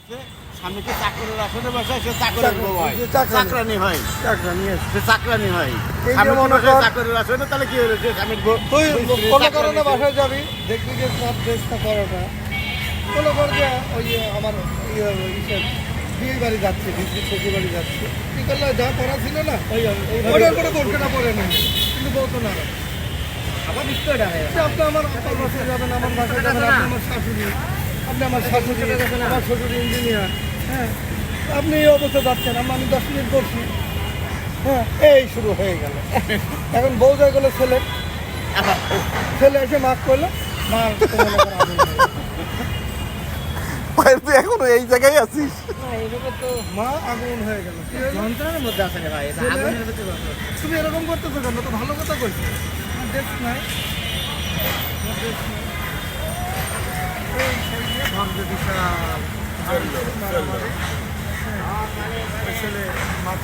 স্বামীকে চাকরের আসনে বসায় সে চাকরের বউ হয়, চাকরানি হয়, সে চাকরানি হয়। স্বামী মনে করে চাকরের আসনে, তাহলে কি হলো? সে স্বামীর বউ। তুই কোনো কারণে বাসায় যাবি, দেখবি যে সব ড্রেসটা পরোটা কোনো করে যে ওই আমার বিয়ে বাড়ি যাচ্ছে, দিদির শ্বশুর বাড়ি যাচ্ছে, কি করলে যা পড়া ছিল না ওটার করে বোরখাটা পরে নেই, কিন্তু বলতো না আবার বিষয়টা হয় আপনি আমার বাসায় যাবেন, আমার বাসায় যাবেন, আপনি আমার শাশুড়ি, আপনি আমার শাশুড়ি, আমার শ্বশুর ইঞ্জিনিয়ার, হ্যাঁ আপনি এই অবস্থা যাচ্ছেন, আমি 10 মিনিট করছি, হ্যাঁ এই শুরু হয়ে গেল। এখন বউ যায় গেলো ছেলে, ছেলে এসে মাফ করলো, মা তুই এখনো এই জায়গায় আছিস? মা আগুন হয়ে গেল। যন্ত্রণার মধ্যে আছে রে ভাই, এটা আগুনের ভিতরে আছে। তুমি এরকম করতেছো কেন? তো ভালো কথা কইছো, ড্রেস নাই, ছেলে মাছ